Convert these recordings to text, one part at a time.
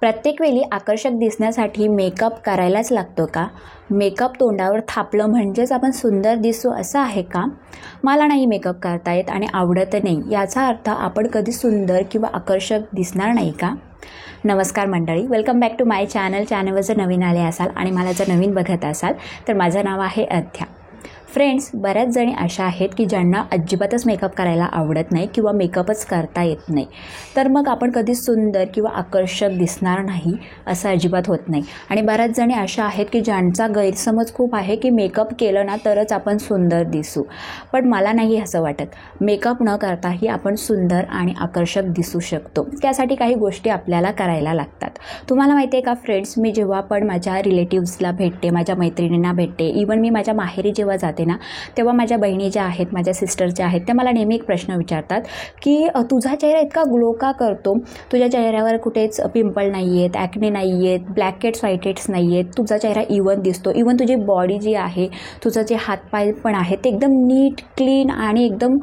प्रत्येक वेळी आकर्षक दिसण्यासाठी मेकअप करायलाच लागतो का? मेकअप तोंडावर थापलं म्हणजेच आपण सुंदर दिसू असं आहे का? मला नाही मेकअप करता येत आणि आवडत नाही याचा अर्थ आपण कधी सुंदर किंवा आकर्षक दिसणार नाही का? नमस्कार मंडळी, वेलकम बॅक टू माय चॅनलवर जर नवीन आले असाल आणि मला जर नवीन बघत असाल तर माझं नाव आहे अध्या. फ्रेंड्स, बऱ्याच जणी अशा आहेत की ज्यांना अजिबातच मेकअप करायला आवडत नाही किंवा मेकअपच करता येत नाही. तर मग आपण कधी सुंदर किंवा आकर्षक दिसणार नाही असं अजिबात होत नाही. आणि बऱ्याच जणी अशा आहेत की ज्यांचा गैरसमज खूप आहे की मेकअप केलं ना तरच आपण सुंदर दिसू. पण मला नाही असं वाटत. मेकअप न करताही आपण सुंदर आणि आकर्षक दिसू शकतो. त्यासाठी काही गोष्टी आपल्याला करायला लागतात. तुम्हाला माहिती आहे का फ्रेंड्स, मी जेव्हा पण माझ्या रिलेटिव्सला भेटते, माझ्या मैत्रिणींना भेटते, इवन मी माझ्या माहेरी जेव्हा जाते ना तेव्हा माझ्या बहिणी ज्या आहेत, माझ्या सिस्टर ज्या आहेत, त्या मला नेहमी एक प्रश्न विचारतात की तुझा चेहरा इतका ग्लो का करतो? तुझ्या चेहऱ्यावर कुठेच पिंपल नाही आहेत, ॲक्ने नाही आहेत, ब्लॅक हेड्स व्हाईट हेड्स नाही आहेत, तुझा चेहरा इवन दिसतो. इवन तुझी बॉडी जी आहे, तुझं जे हातपाय पण आहे ते एकदम नीट क्लीन आणि एकदम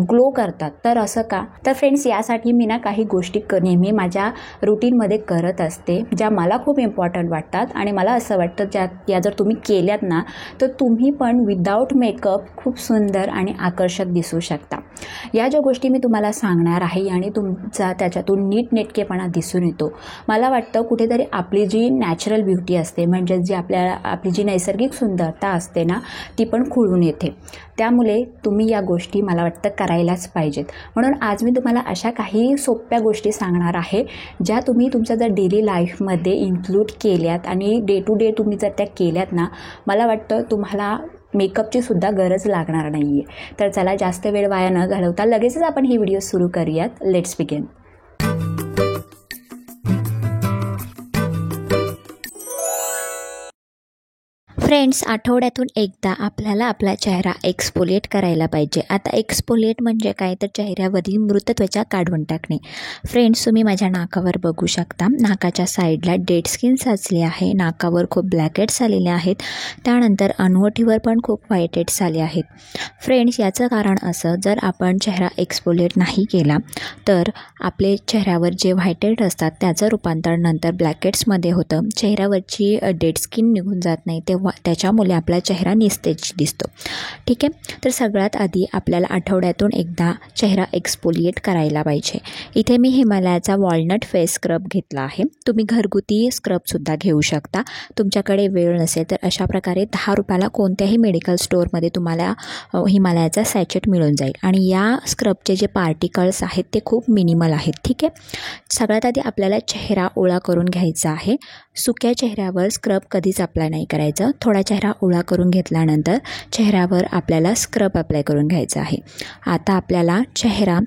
ग्लो करतात. तर असं का? तर फ्रेंड्स, यासाठी मी ना काही गोष्टी नेहमी माझ्या रुटीनमध्ये करत असते ज्या मला खूप इम्पॉर्टंट वाटतात. आणि मला असं वाटतं या जर तुम्ही केल्यात ना तर तुम्ही पण विदाऊट मेकअप खूप सुंदर आणि आकर्षक दिसू शकता. या ज्या गोष्टी मी तुम्हाला सांगणार आहे आणि तुमचा त्याच्यातून नीटनेटकेपणा दिसून येतो. मला वाटतं कुठेतरी आपली जी नॅचरल ब्युटी असते, म्हणजे जी आपली जी नैसर्गिक सुंदरता असते ना ती पण खुलून येते. त्यामुळे तुम्ही या गोष्टी मला वाटतं करायलाच पाहिजेत. म्हणून आज मी तुम्हाला अशा काही सोप्या गोष्टी सांगणार आहे ज्या तुम्ही तुमच्या जर डेली लाईफमध्ये इन्क्लूड केल्यात आणि डे टू डे तुम्ही जर त्या केल्यात ना, मला वाटतं तुम्हाला मेकअपची सुद्धा गरज लागणार नाही आहे. तर चला, जास्त वेळ वाया न घालवता लगेचच आपण ही व्हिडिओ सुरू करूयात. Let's begin. फ्रेंड्स, आठवड्यातून एकदा आपल्याला आपला चेहरा एक्सफोलिएट करायला पाहिजे. आता एक्सफोलिएट म्हणजे काय? तर चेहऱ्यावरील मृत त्वचा काढून टाकणे. फ्रेंड्स, तुम्ही माझ्या नाकावर बघू शकता. नाकाच्या साईडला डेड स्किन साचली आहे, नाकावर खूप ब्लॅक हेड्स आलेले आहेत, त्यानंतर अनवटीवर पण खूप व्हाईट हेड्स आले आहेत. फ्रेंड्स, याचं कारण असं, जर आपण चेहरा एक्सफोलिएट नाही केला तर आपले चेहऱ्यावर जे व्हाईट हेड असतात त्याचं रूपांतर नंतर ब्लॅक हेड्समध्ये होतं. चेहऱ्यावरची डेड स्किन निघून जात नाही, तेव्हा त्याच्यामुळे आपला चेहरा निस्तेज दिसतो. ठीक आहे. तर सगळ्यात आधी आपल्याला आठवड्यातून एकदा चेहरा एक्सफोलिएट करायला पाहिजे. इथे मी हिमालयाचा वॉलनट फेस स्क्रब घेतला आहे. तुम्ही घरगुती स्क्रबसुद्धा घेऊ शकता. तुमच्याकडे वेळ नसेल तर अशा प्रकारे 10 रुपयाला कोणत्याही मेडिकल स्टोअरमध्ये तुम्हाला हिमालयाचा सॅचेट मिळून जाईल. आणि या स्क्रबचे जे पार्टिकल्स आहेत ते खूप मिनिमल आहेत. ठीक आहे. सगळ्यात आधी आपल्याला चेहरा ओला करून घ्यायचा आहे. सुक्या चेहऱ्यावर स्क्रब कधीच अप्लाय नाही करायचं. थोडा चेहरा ओला करून घेतल्यानंतर चेहऱ्यावर आपल्याला स्क्रब अप्लाय करून घ्यायचं आहे. आता आपल्याला चेहरा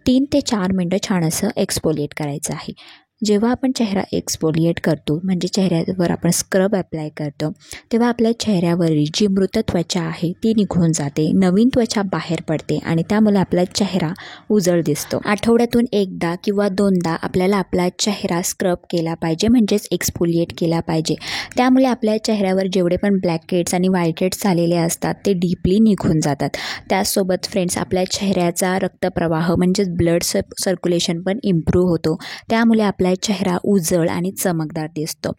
3 ते 4 मिनटं छान असं एक्सफोलिएट करायचं आहे. जेव्हा आपण चेहरा एक्सफोलिएट करतो म्हणजे चेहऱ्यावर आपण स्क्रब अप्लाय करतो, तेव्हा आपल्या चेहऱ्यावरील जी मृत त्वचा आहे ती निघून जाते, नवीन त्वचा बाहेर पडते आणि त्यामुळे आपला चेहरा उजळ दिसतो. आठवड्यातून एकदा किंवा 2दा आपल्याला आपला चेहरा स्क्रब केला पाहिजे, म्हणजेच एक्सफोलिएट केला पाहिजे. त्यामुळे आपल्या चेहऱ्यावर जेवढे पण ब्लॅक हेड्स आणि व्हाईट हेड्स झालेले असतात ते डीपली निघून जातात. त्याचसोबत फ्रेंड्स, आपल्या चेहऱ्याचा रक्तप्रवाह म्हणजेच ब्लड सर्क्युलेशन पण इम्प्रूव्ह होतो. त्यामुळे आपल्या चेहरा उजळ आणि चमकदार दिसतो.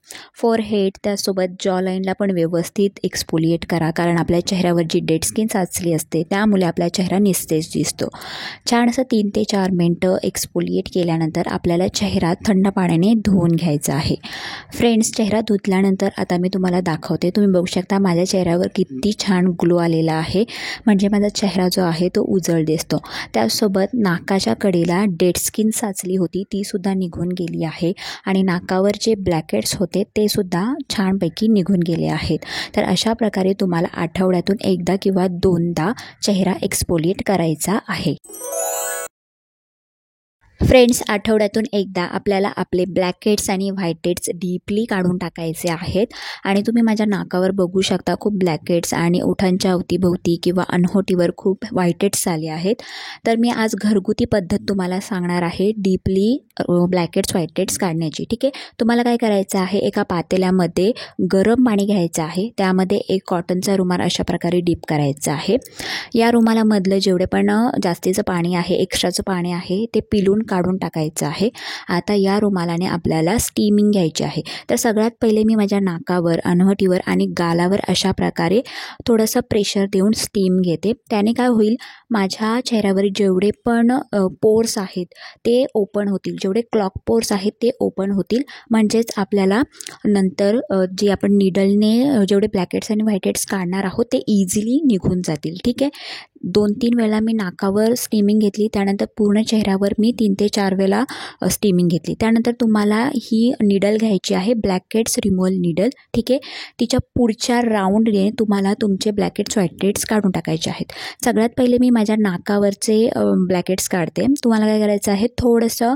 फोरहेड त्यासोबत जॉ लाईनला पण व्यवस्थित एक्सफोलिएट करा, कारण आपल्या चेहऱ्यावर जी डेड स्किन साचली असते त्यामुळे आपला चेहरा निस्तेज दिसतो. छान असं 3 ते 4 मिनटं एक्सफोलिएट केल्यानंतर आपल्याला चेहरा थंड पाण्याने धुवून घ्यायचा आहे. फ्रेंड्स, चेहरा धुतल्यानंतर आता मी तुम्हाला दाखवते. तुम्ही बघू शकता माझ्या चेहऱ्यावर किती छान ग्लो आलेला आहे, म्हणजे माझा चेहरा जो आहे तो उजळ दिसतो. त्यासोबत नाकाच्या कडेला डेड स्किन साचली होती ती सुद्धा निघून गेली आहे आणि नाकावर जे ब्लॅक हेड्स होते ते सुद्धा छानपैकी निघून गेले आहेत. तर अशा प्रकारे तुम्हाला आठवड्यातून एकदा किंवा 2दा चेहरा एक्सफोलिएट करायचा आहे. फ्रेंड्स, आठवड्यातून एकदा आपल्याला आपले ब्लॅक हेड्स आणि व्हाईट हेड्स डीपली काढून टाकायचे आहेत. आणि तुम्ही माझ्या नाकावर बघू शकता खूप ब्लॅक हेड्स आणि ओठांच्या अवतीभोवती किंवा अनहोटीवर खूप व्हाईट हेड्स आले आहेत. तर मी आज घरगुती पद्धत तुम्हाला सांगणार आहे deeply black heads white heads काढण्याची. ठीक आहे. तुम्हाला काय करायचं आहे, एका पातेल्यामध्ये गरम पाणी घ्यायचं आहे, त्यामध्ये एक कॉटनचा रुमाल अशा प्रकारे डीप करायचा आहे. या रुमालामधलं जेवढे पण जास्तीचं पाणी आहे, एक्स्ट्राचं पाणी आहे ते पिळून काढून टाकायचं आहे। आता या रुमालाने आपल्याला स्टीमिंग घ्यायची आहे। तर सगळ्यात पहिले मी माझ्या नाकावर, अनवटीवर आणि गालावर अशा प्रकारे थोडंसं प्रेशर देऊन स्टीम घेते। त्याने काय होईल, माझ्या चेहऱ्यावर जेवढे पण पोर्स आहेत ते ओपन होतील, जेवढे क्लॉक पोर्स आहेत ते ओपन होतील, म्हणजेच आपल्याला नंतर जे आपण निडलने जेवढे ब्लॅकेट्स आणि व्हाईटहेड्स काढणार आहोत ते इझिली निघून जातील। ठीक आहे, 2-3 वेळा मी नाकावर स्टीमिंग घेतली, त्यानंतर पूर्ण चेहऱ्यावर मी 3 ते 4 वेळा स्टीमिंग घेतली। त्यानंतर तुम्हाला ही निडल घ्यायची आहे, ब्लॅकेट्स रिमूव्हल निडल। ठीक आहे, तिच्या पुढच्या राऊंडने तुम्हाला तुमचे ब्लॅकेट्स व्हाईटहेड्स काढून टाकायचे आहेत। सगळ्यात पहिले मी माझ्या नाकावरचे ब्लॅकेट्स काढते। तुम्हाला काय करायचं आहे, थोडंसं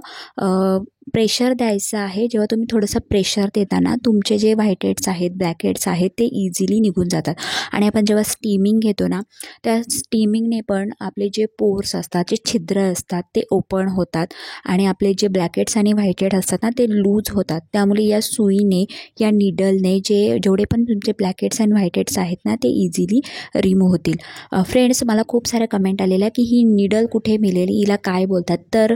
प्रेशर द्यायचं आहे। जेव्हा तुम्ही थोडंसं प्रेशर देताना तुमचे जे व्हाईटहेड्स आहेत, ब्लॅकेट्स आहेत ते इझिली निघून जातात। आणि आपण जेव्हा स्टीमिंग घेतो ना, त्या स्टीमिंगने पण आपले जे पोर्स असतात, जे छिद्र असतात ते ओपन होतात आणि आपले जे ब्लॅकेट्स आणि व्हाईटहेड असतात ना ते लूज होतात। त्यामुळे या सुईने, या निडलने जेवढे पण तुमचे ब्लॅकेट्स आणि व्हाईटहेड्स आहेत ना ते इझिली रिमूव्ह होतील। फ्रेंड्स, मला खूप साऱ्या कमेंट आलेल्या की ही निडल कुठे मिळेल, हिला काय बोलतात? तर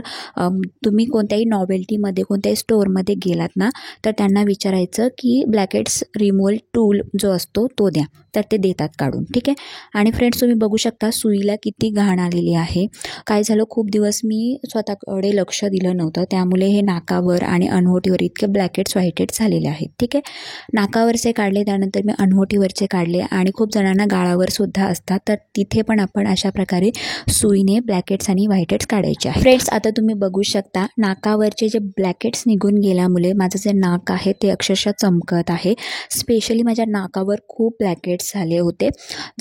तुम्ही कोणत्याही नॉवेल्टीमध्ये, कोणत्याही स्टोअरमध्ये गेलात ना तर त्यांना विचारायचं की ब्लॅकेट्स रिमूव्हल टूल जो असतो तो द्या, तर ते देतात काढून। ठीक आहे, आणि फ्रेंड्स तुम्ही बघू शकता सुईला किती घाण आलेली आहे। काय झालं, खूप दिवस मी स्वतःकडे लक्ष दिलं नव्हतं, त्यामुळे हे नाकावर आणि अनवटीवर इतके ब्लॅकेट्स व्हाईटहेड्स झालेले आहेत। ठीक आहे, नाकावरचे काढले, त्यानंतर मी अनवटीवरचे काढले आणि खूप जणांना गाळावर सुद्धा असतात, तर तिथे पण आपण अशा प्रकारे सुईने ब्लॅकेट्स आणि व्हाईटहेड्स काढायचे आहे। फ्रेंड्स, आता तुम्ही बघू शकता नाकावरचे जे ब्लॅकेट्स निघून गेल्यामुळे माझं जे नाक आहे ते अक्षरशः चमकत आहे। स्पेशली माझ्या नाकावर खूप ब्लॅकेट्स झाले होते।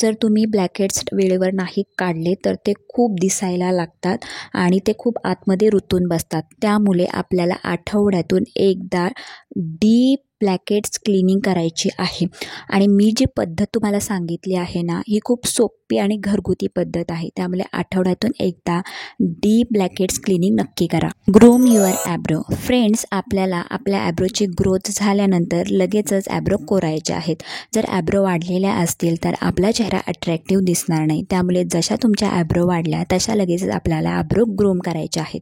जर तुम्ही ब्लॅकेट्स वेळेवर नाही काढले तर ते खूप दिसायला लागतात आणि ते खूप आतमध्ये रुतून बसतात। त्यामुळे आपल्याला आठवड्यातून एकदा डीप ब्लॅकेट्स क्लिनिंग करायची आहे। आणि मी जी पद्धत तुम्हाला सांगितली आहे ना, ही खूप सोपी आणि घरगुती पद्धत आहे, त्यामुळे आठवड्यातून एकदा डीप ब्लॅकेट्स क्लिनिंग नक्की करा। Groom your Abro. फ्रेंड्स, आपल्याला आपल्या ॲब्रोची ग्रोथ झाल्यानंतर लगेचच ॲब्रो कोरायचे आहेत। जर ॲब्रो वाढलेल्या असतील तर आपला चेहरा अट्रॅक्टिव्ह दिसणार नाही, त्यामुळे जशा तुमच्या ॲब्रो वाढल्या तशा लगेचच आपल्याला ॲब्रो ग्रूम करायचे आहेत।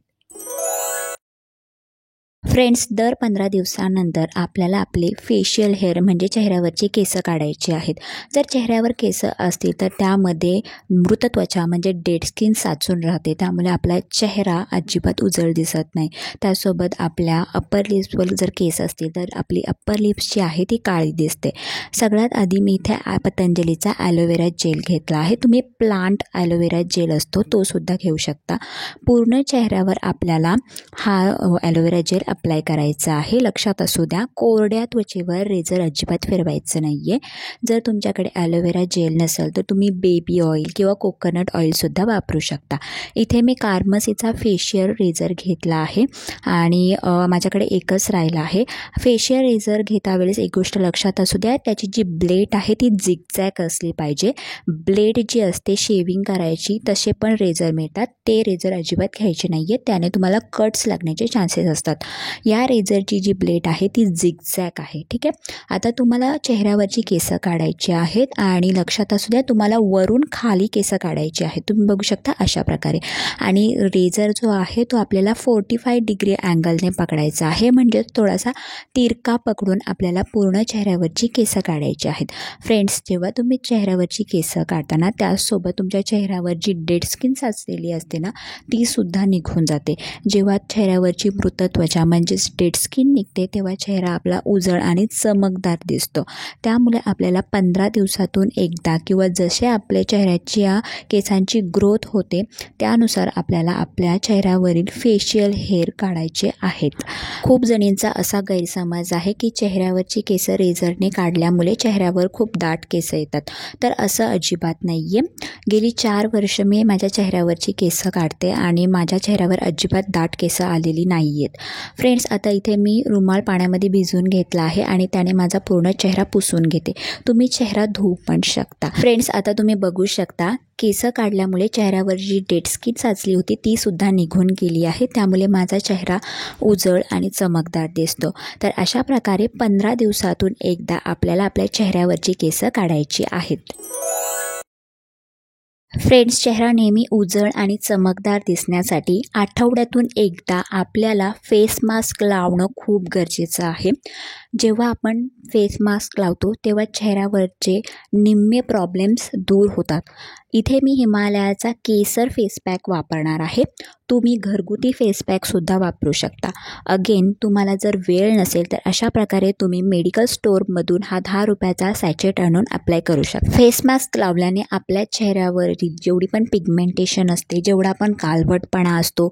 फ्रेंड्स, दर 15 दिवसानंतर आपल्याला आपले फेशियल हेअर म्हणजे चेहऱ्यावरची केसं काढायची आहेत। जर चेहऱ्यावर केसं असतील तर त्यामध्ये मृत त्वचा म्हणजे डेड स्किन साचून राहते, त्यामुळे आपला चेहरा अजिबात उजळ दिसत नाही। त्यासोबत आपल्या अप्पर लिप्सवर जर केस असतील तर आपली अप्पर लिप्स जी आहे ती काळी दिसते। सगळ्यात आधी मी इथे पतंजलीचा ॲलोवेरा जेल घेतला आहे। तुम्ही प्लांट ॲलोवेरा जेल असतो तो सुद्धा घेऊ शकता। पूर्ण चेहऱ्यावर आपल्याला हा ॲलोवेरा जेल अप्लाय करायचं आहे। लक्षात असू द्या, कोरड्या त्वचेवर रेझर अजिबात फिरवायचं नाही आहे। जर तुमच्याकडे ॲलोवेरा जेल नसेल तर तुम्ही बेबी ऑइल किंवा कोकोनट ऑइलसुद्धा वापरू शकता। इथे मी कार्मसीचा फेशियल रेझर घेतला आहे आणि माझ्याकडे एकच राहिला आहे। फेशियल रेझर घेता वेळेस एक गोष्ट लक्षात असू द्या, त्याची जी ब्लेड आहे ती झिगझॅग असली पाहिजे। ब्लेड जी असते शेविंग करायची तसे पण रेझर मिळतात, ते रेझर अजिबात घ्यायचे नाही आहे, त्याने तुम्हाला कट्स लागण्याचे चान्सेस असतात। या रेझरची जी ब्लेड आहे ती झिगझॅग आहे। ठीक आहे, आता तुम्हाला चेहऱ्यावरची केसं काढायची आहेत आणि लक्षात असू द्या तुम्हाला वरून खाली केसं काढायची आहेत। तुम्ही बघू शकता अशा प्रकारे, आणि रेझर जो आहे तो आपल्याला 45 डिग्री अँगलने पकडायचा आहे, म्हणजे थोडासा तिरका पकडून आपल्याला पूर्ण चेहऱ्यावरची केसं काढायची आहेत। फ्रेंड्स, जेव्हा तुम्ही चेहऱ्यावरची केसं काढताना त्यासोबत तुमच्या चेहऱ्यावर जी डेड स्किन साचलेली असते ना ती सुद्धा निघून जाते। जेव्हा चेहऱ्यावरची मृत त्वचा म्हणजेच डेड स्किन निघते तेव्हा चेहरा आपला उजळ आणि चमकदार दिसतो। त्यामुळे आपल्याला 15 दिवसातून एकदा किंवा जसे आपल्या चेहऱ्याच्या केसांची ग्रोथ होते त्यानुसार आपल्याला आपल्या चेहऱ्यावरील फेशियल हेअर काढायचे आहेत। खूप जणींचा असा गैरसमज आहे की चेहऱ्यावरची केसं रेझरने काढल्यामुळे चेहऱ्यावर खूप दाट केसं येतात, तर असं अजिबात नाही आहे। गेली 4 वर्ष मी माझ्या चेहऱ्यावरची केसं काढते आणि माझ्या चेहऱ्यावर अजिबात दाट केसं आलेली नाही आहेत। फ्रेंड्स, आता इथे मी रुमाल पाण्यामध्ये भिजवून घेतला आहे आणि त्याने माझा पूर्ण चेहरा पुसून घेते। तुम्ही चेहरा धुवू पण शकता। फ्रेंड्स, आता तुम्ही बघू शकता केसं काढल्यामुळे चेहऱ्यावर जी डेड स्किन साचली होती ती सुद्धा निघून गेली आहे, त्यामुळे माझा चेहरा उजळ आणि चमकदार दिसतो। तर अशा प्रकारे 15 दिवसातून एकदा आपल्याला आपल्या चेहऱ्यावरची केसं काढायची आहेत। फ्रेंड्स, चेहरा नेहमी उजळ आणि चमकदार दिसण्यासाठी आठवड्यातून एकदा आपल्याला फेस मास्क लावणं खूप गरजेचं आहे. जेव्हा आपण फेस मास्क लावतो तेव्हा चेहऱ्यावरचे निम्मे प्रॉब्लेम्स दूर होतात. इथे मी हिमालयाचा केसर फेस पॅक वापरणार आहे. तुम्ही घरगुती फेस पॅकसुद्धा वापरू शकता. अगेन तुम्हाला जर वेळ नसेल तर अशा प्रकारे तुम्ही मेडिकल स्टोअरमधून हा 10 रुपयाचा सॅचेट आणून अप्लाय करू शकता. फेस मास्क लावल्याने आपल्या चेहऱ्यावरील जेवढी पण पिगमेंटेशन असते, जेवढा पण काळवटपणा असतो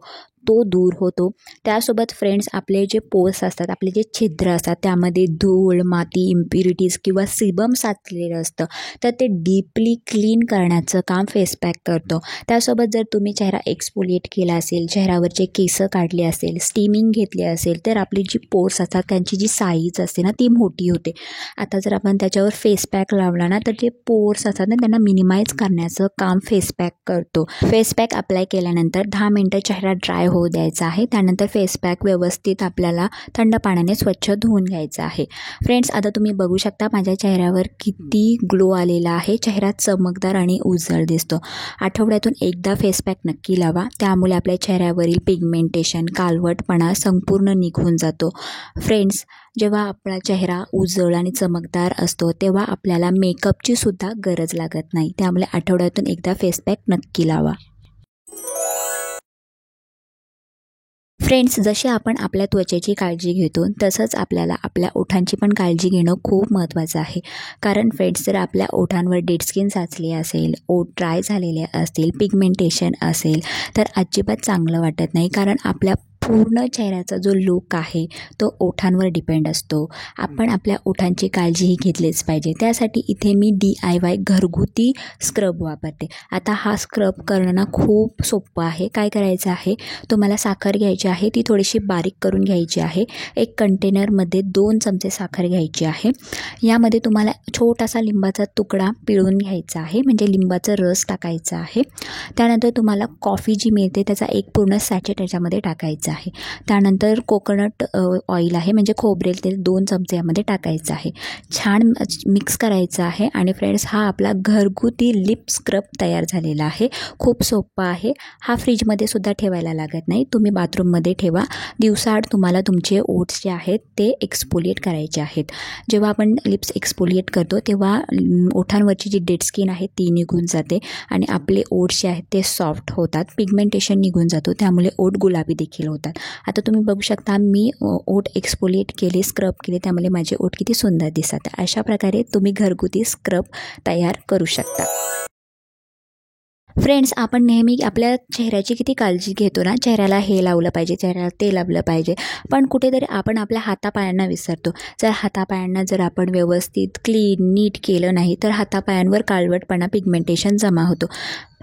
तो दूर होतो. त्यासोबत फ्रेंड्स, आपले जे पोर्स असतात, आपले जे छिद्र असतात त्यामध्ये धूळ, माती, इम्प्युरिटीज किंवा सिबम साचलेलं असतं तर ते डीपली क्लीन करण्याचं काम फेस पॅक करतो. त्यासोबत जर तुम्ही चेहरा एक्सफोलिएट केला असेल, चेहऱ्यावरचे केस काढले असेल, स्टीमिंग घेतले असेल तर आपली जी पोर्स असतात त्यांची जी साईज असते ना ती मोठी होते. आता जर आपण त्याच्यावर फेस पॅक लावला ना तर जे पोर्स असतात ना त्यांना मिनिमाइज करण्याचं काम फेस पॅक करतो. फेस पॅक अप्लाय केल्यानंतर 10 मिनटं चेहरा ड्राय होऊ द्यायचा आहे. त्यानंतर फेस पॅक व्यवस्थित आपल्याला थंड पाण्याने स्वच्छ धुवून घ्यायचं आहे. फ्रेंड्स, आता तुम्ही बघू शकता माझ्या चेहऱ्यावर किती ग्लो आलेला आहे. चेहरा चमकदार आणि उजळ दिसतो. आठवड्यातून एकदा फेस पॅक नक्की लावा. त्यामुळे आपल्या चेहऱ्यावरील पिगमेंटेशन, काळवटपणा संपूर्ण निघून जातो. फ्रेंड्स, जेव्हा आपला चेहरा उजळ आणि चमकदार असतो तेव्हा आपल्याला मेकअपची सुद्धा गरज लागत नाही. त्यामुळे आठवड्यातून एकदा फेस पॅक नक्की लावा. फ्रेंड्स, जसे आपण आपल्या त्वचेची काळजी घेतो तसंच आपल्याला आपल्या ओठांची पण काळजी घेणं खूप महत्त्वाचं आहे. कारण फ्रेंड्स, जर आपल्या ओठांवर डेड स्किन साचली असेल, ओठ ड्राय झालेले असतील, पिगमेंटेशन असेल तर अजिबात चांगलं वाटत नाही. कारण आपल्या पूर्ण चेहऱ्याचा जो लूक आहे तो ओठांवर डिपेंड असतो. आपण आपल्या ओठांची काळजीही घेतलीच पाहिजे. त्यासाठी इथे मी DIY घरगुती स्क्रब वापरते. आता हा स्क्रब करणं खूप सोपं आहे. काय करायचं आहे, तुम्हाला साखर घ्यायची आहे, ती थोडीशी बारीक करून घ्यायची आहे. एक कंटेनरमध्ये 2 चमचे साखर घ्यायची आहे. यामध्ये तुम्हाला छोटासा लिंबाचा तुकडा पिळून घ्यायचा आहे, म्हणजे लिंबाचा रस टाकायचा आहे. त्यानंतर तुम्हाला कॉफी जी मिळते त्याचा एक पूर्ण सॅचेट याच्यामध्ये टाकायचा आहे. त्यानंतर कोकोनट ऑइल आहे, म्हणजे खोबरेल तेल 2 चमचे यामध्ये टाकायचं आहे. छान मिक्स करायचं आहे. आणि फ्रेंड्स, हा आपला घरगुती लिप स्क्रब तयार झालेला आहे. खूप सोपा आहे. हा फ्रीजमध्ये सुद्धा ठेवायला लागत नाही. तुम्ही बाथरूममध्ये ठेवा. दिवसाआड तुम्हाला तुमचे ओट्स जे आहेत ते एक्सफोलिएट करायचे आहेत. जेव्हा आपण लिप्स एक्सफोलिएट करतो तेव्हा ओठांवरची जी डेड स्किन आहे ती निघून जाते आणि आपले ओट्स जे आहेत ते सॉफ्ट होतात. पिगमेंटेशन निघून जातो, त्यामुळे ओठ गुलाबी देखील होतात. आता तुम्ही बघू शकता मी ओठ एक्सफोलिएट केले, स्क्रब केले, त्यामुळे माझे ओठ किती सुंदर दिसतात. अशा प्रकारे तुम्ही घरगुती स्क्रब तयार करू शकता. फ्रेंड्स, आपण नेहमी आपल्या चेहऱ्याची किती काळजी घेतो ना, चेहऱ्याला हे लावलं पाहिजे, चेहऱ्याला ते लावलं पाहिजे, पण कुठेतरी आपण आपल्या हातापायांना विसरतो. जर हातापायांना जर आपण व्यवस्थित क्लीन नीट केलं नाही तर हातापायांवर काळवटपणा, पिगमेंटेशन जमा होतो.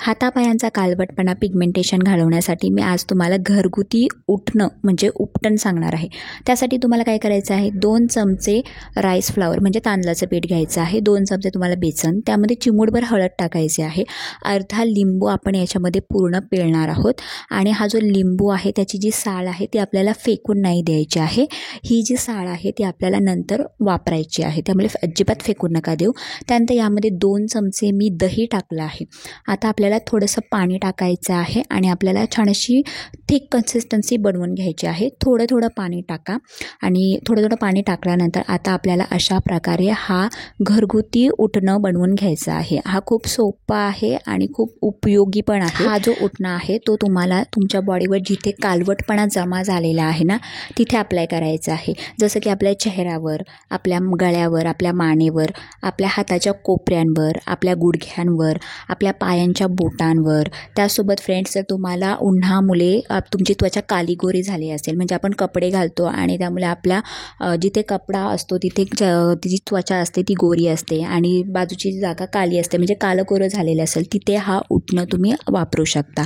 हातापायांचा काळवटपणा, पिगमेंटेशन घालवण्यासाठी मी आज तुम्हाला घरगुती उठणं म्हणजे उपटन सांगणार आहे. त्यासाठी तुम्हाला काय करायचं आहे, 2 चमचे राईस फ्लावर म्हणजे तांदळाचं पीठ घ्यायचं आहे, 2 चमचे तुम्हाला बेसन, त्यामध्ये चिमूटभर हळद टाकायची आहे, अर्धा लिंबू आपण याच्यामध्ये पूर्ण पिळणार आहोत. आणि हा जो लिंबू आहे त्याची जी साल आहे ती आपल्याला फेकून नाही द्यायची आहे. ही जी साल आहे ती आपल्याला नंतर वापरायची आहे, त्यामुळे अजिबात फेकून नका देऊ. त्यानंतर यामध्ये 2 चमचे मी दही टाकलं आहे. आता आपल्याला थोडंसं पाणी टाकायचं आहे आणि आपल्याला छान अशी थिक कन्सिस्टन्सी बनवून घ्यायची आहे. थोडं थोडं पाणी टाका आणि थोडं थोडं पाणी टाकल्यानंतर आता आपल्याला अशा प्रकारे हा घरगुती उठणं बनवून घ्यायचा आहे. हा खूप सोपा आहे आणि खूप उपयोगी पण आहे. हा जो उठणं आहे तो तुम्हाला तुमच्या बॉडीवर जिथे कालवटपणा जमा झालेला आहे ना तिथे अप्लाय करायचा आहे. जसं की आपल्या चेहऱ्यावर, आपल्या गळ्यावर, आपल्या मानेवर, आपल्या हाताच्या कोपऱ्यांवर, आपल्या गुडघ्यांवर, आपल्या पायांच्या बोटांवर. त्यासोबत फ्रेंड्स, जर तुम्हाला उन्हामुळे तुमची त्वचा कालीगोरी झाली असेल, म्हणजे आपण कपडे घालतो आणि त्यामुळे आपल्या जिथे कपडा असतो तिथे जी त्वचा असते ती गोरी असते आणि बाजूची जागा काली असते, म्हणजे कालकोरं झालेलं असेल, तिथे हा उठणं तुम्ही वापरू शकता.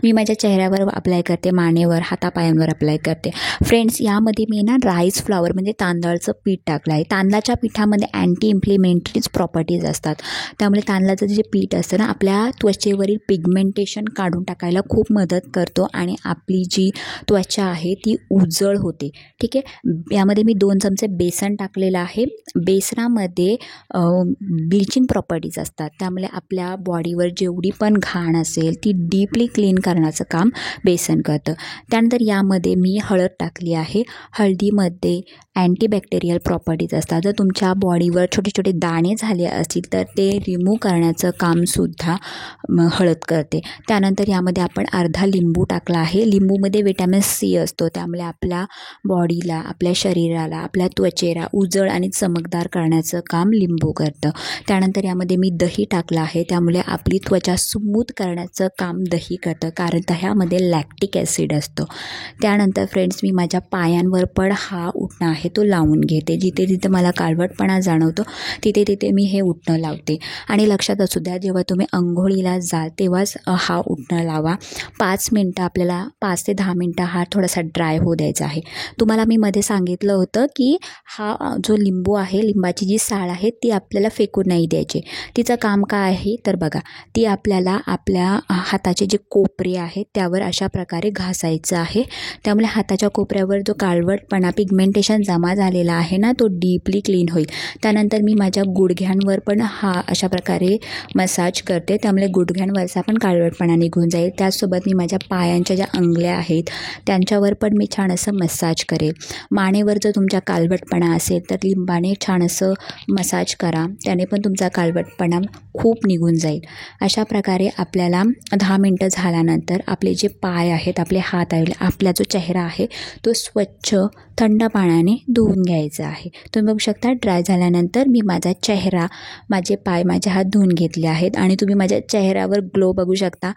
मी माझ्या चेहऱ्यावर अप्लाय करते, मानेवर, हातापायांवर अप्लाय करते. फ्रेंड्स, यामध्ये मी ना राईस फ्लावर म्हणजे तांदळाचं पीठ टाकलं आहे. तांदळाच्या पिठामध्ये अँटी इन्फ्लेमेटरीज प्रॉपर्टीज असतात, त्यामुळे तांदळाचं जे पीठ असतं ना आपल्या त्वचे त्वचेवरील पिगमेंटेशन काढून टाकायला खूप मदत करतो आणि आपली जी त्वचा आहे ती उजळ होते. ठीक आहे, यामध्ये मी 2 चमचे बेसन टाकलेलं आहे. बेसनामध्ये ब्लिचिंग प्रॉपर्टीज असतात, त्यामुळे आपल्या बॉडीवर जेवढी पण घाण असेल ती डीपली क्लीन करण्याचं काम बेसन करतं. त्यानंतर यामध्ये मी हळद टाकली आहे. हळदीमध्ये अँटीबॅक्टेरियल प्रॉपर्टीज असतात. जर तुमच्या बॉडीवर छोटे छोटे दाणे झाले असतील तर ते रिमूव्ह करण्याचं कामसुद्धा हळद करते. त्यानंतर यामध्ये आपण अर्धा लिंबू टाकला आहे. लिंबूमध्ये व्हिटॅमिन सी असतो, त्यामुळे आपल्या बॉडीला, आपल्या शरीराला, आपल्या त्वचेला उजळ आणि चमकदार करण्याचं काम लिंबू करतं. त्यानंतर यामध्ये मी दही टाकलं आहे, त्यामुळे आपली त्वचा स्मूथ करण्याचं काम दही करतं, कारण दह्यामध्ये लॅक्टिक ॲसिड असतो. त्यानंतर फ्रेंड्स, मी माझ्या पायांवर पण हा उटणं आहे तो लावून घेते. जिथे जिथे मला काळवटपणा जाणवतो तिथे तिथे मी हे उटणं लावते. आणि लक्षात असू द्या, जेव्हा तुम्ही अंघोळीला जाल तेव्हाच हा उटणं लावा. 5 मिनटं, आपल्याला 5 ते 10 मिनटं हा थोडासा ड्राय होऊ द्यायचा आहे. तुम्हाला मी मध्ये सांगितलं होतं की हा जो लिंबू आहे, लिंबाची जी साळ आहे ती आपल्याला फेकून नाही द्यायची. तिचं काम काय आहे तर बघा, ती आपल्याला आपल्या हाताचे जे कोपरे आहेत त्यावर अशा प्रकारे घासायचं आहे. त्यामुळे हाताच्या कोपऱ्यावर जो काळवटपणा, पिगमेंटेशन जमा झालेला आहे ना, तो डीपली क्लीन होईल. त्यानंतर मी माझ्या गुडघ्यांवर पण हा अशा प्रकारे मसाज करते, त्यामुळे गुडघ्यांवरचा पण काळवटपणा निघून जाईल. त्याचसोबत मी माझ्या पायांच्या ज्या अंगल्या आहेत त्यांच्यावर पण मी छान असं मसाज करेल. मानेवर जर तुमच्या काळवटपणा असेल तर लिंबाने छान असं मसाज करा, त्याने पण तुमचा काळवटपणा खूप निघून जाईल. अशा प्रकारे आपल्याला 10 मिनटं झाल्यानंतर आपले जे पाय आहेत, आपले हात आहे, आपला जो चेहरा आहे तो स्वच्छ थंड पाण्याने धुवून घ्यायचा आहे. तुम्ही बघू शकता, ड्राय झाल्यानंतर मी माझा चेहरा, माझे पाय, माझे हात धुवून घेतले आहेत आणि तुम्ही माझ्या चेहऱ्यावर ग्लो बघू शकता.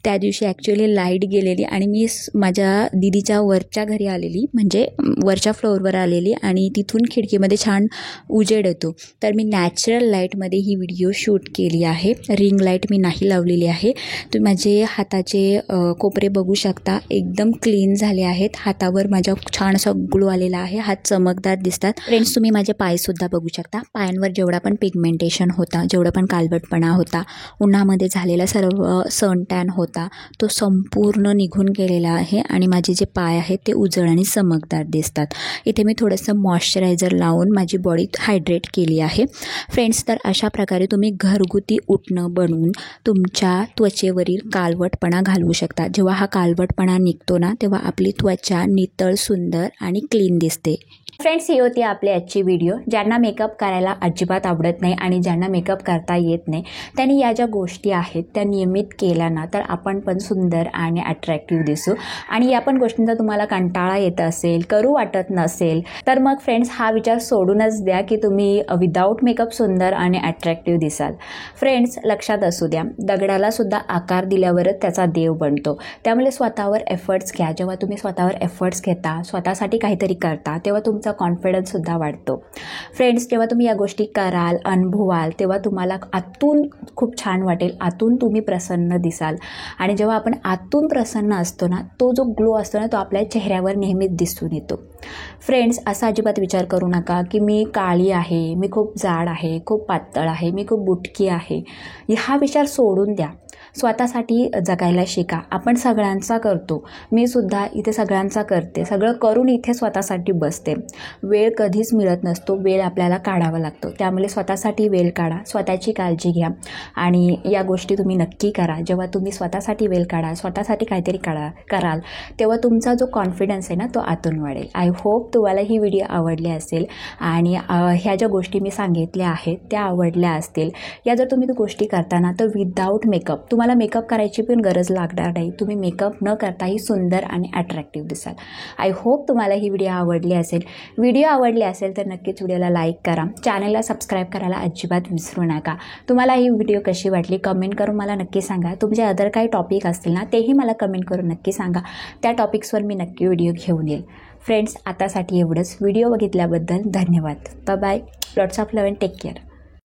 त्या दिवशी ॲक्च्युली लाईट गेलेली आणि मी माझ्या दीदीच्या वरच्या घरी आलेली, म्हणजे वरच्या फ्लोअरवर आलेली आणि तिथून खिडकीमध्ये छान उजेड येतो, तर मी नॅचरल लाईटमध्ये ही व्हिडिओ शूट केली आहे. रिंग लाईट मी नाही लावलेली आहे. तुम्ही माझे हाताचे कोपरे बघू शकता, एकदम क्लीन झाले आहेत. हातावर माझ्या छान असा ग्लो आलेला आहे, हात चमकदार दिसतात. फ्रेंड्स, तुम्ही माझे पायसुद्धा बघू शकता. पायांवर जेवढा पण पिगमेंटेशन होता, जेवढा पण काळवटपणा होता, उन्हामध्ये झालेला सर्व सन टॅन होता, तो संपूर्ण निघून गेलेला आहे आणि माझे जे पाय आहेत ते उजळ आणि चमकदार दिसतात. इथे मी थोडंसं मॉइश्चरायझर लावून माझी बॉडी हायड्रेट केली आहे. फ्रेंड्स, तर अशा प्रकारे तुम्ही घरगुती उटणं बनवून तुमच्या त्वचेवरील काळवटपणा घालवू शकता. जेव्हा हा काळवटपणा निघतो ना, तेव्हा आपली त्वचा नितळ, सुंदर आणि क्लीन दिसते. फ्रेंड्स, ही होती आपली आजची व्हिडिओ. ज्यांना मेकअप करायला अजिबात आवडत नाही आणि ज्यांना मेकअप करता येत नाही, त्यांनी या ज्या गोष्टी आहेत त्या नियमित केल्या ना, तर आपण पण सुंदर आणि अट्रॅक्टिव्ह दिसू. आणि या पण गोष्टींचा तुम्हाला कंटाळा येत असेल, करू वाटत नसेल, तर मग फ्रेंड्स हा विचार सोडूनच द्या की तुम्ही विदाऊट मेकअप सुंदर आणि अट्रॅक्टिव्ह दिसाल. फ्रेंड्स, लक्षात असू द्या, दगडाला सुद्धा आकार दिल्यावरच त्याचा देव बनतो. त्यामुळे स्वतःवर एफर्ट्स घ्या. जेव्हा तुम्ही स्वतःवर एफर्ट्स घेता, स्वतःसाठी काहीतरी करता, तेव्हा तुमचा कॉन्फिडन्ससुद्धा वाढतो. फ्रेंड्स, जेव्हा तुम्ही या गोष्टी कराल, अनुभवाल, तेव्हा तुम्हाला आतून खूप छान वाटेल, आतून तुम्ही प्रसन्न दिसाल. आणि जेव्हा आपण आतून प्रसन्न असतो ना, तो जो ग्लो असतो ना, तो आपल्या चेहऱ्यावर नेहमीच दिसून येतो. फ्रेंड्स, असा अजिबात विचार करू नका की मी काळी आहे, मी खूप जाड आहे, खूप पातळ आहे, मी खूप बुटकी आहे. हा विचार सोडून द्या. स्वतःसाठी जगायला शिका. आपण सगळ्यांचा करतो, मी सुद्धा इथे सगळ्यांचा करते, सगळं करून इथे स्वतःसाठी बसते. वेळ कधीच मिळत नसतो, वेळ आपल्याला काढावा लागतो. त्यामुळे स्वतःसाठी वेळ काढा, स्वतःची काळजी घ्या आणि या गोष्टी तुम्ही नक्की करा. जेव्हा तुम्ही स्वतःसाठी वेळ काढा, स्वतःसाठी काहीतरी कराल, तेव्हा तुमचा जो कॉन्फिडन्स आहे ना, तो आतून वाढेल. आय होप तुम्हाला ही व्हिडिओ आवडली असेल आणि ह्या ज्या गोष्टी मी सांगितल्या आहेत त्या आवडल्या असतील. या जर तुम्ही गोष्टी करताना तर विदाऊट मेकअप, तुम्हाला मेकअप करायची पण गरज लागणार नाही. तुम्ही मेकअप न करताही सुंदर आणि अट्रॅक्टिव्ह दिसाल. आय होप तुम्हाला ही व्हिडिओ आवडली असेल. व्हिडिओ आवडली असेल तर नक्कीच व्हिडिओला लाईक करा, चॅनलला सबस्क्राईब करायला अजिबात विसरू नका. तुम्हाला ही व्हिडिओ कशी वाटली कमेंट करून मला नक्की सांगा. तुमचे अदर काही टॉपिक असतील ना, तेही मला कमेंट करून नक्की सांगा. त्या टॉपिक्सवर मी नक्की व्हिडिओ घेऊन येईल. फ्रेंड्स, आतासाठी एवढंच. व्हिडिओ बघितल्याबद्दल धन्यवाद. Bye bye. Lots of love and take care.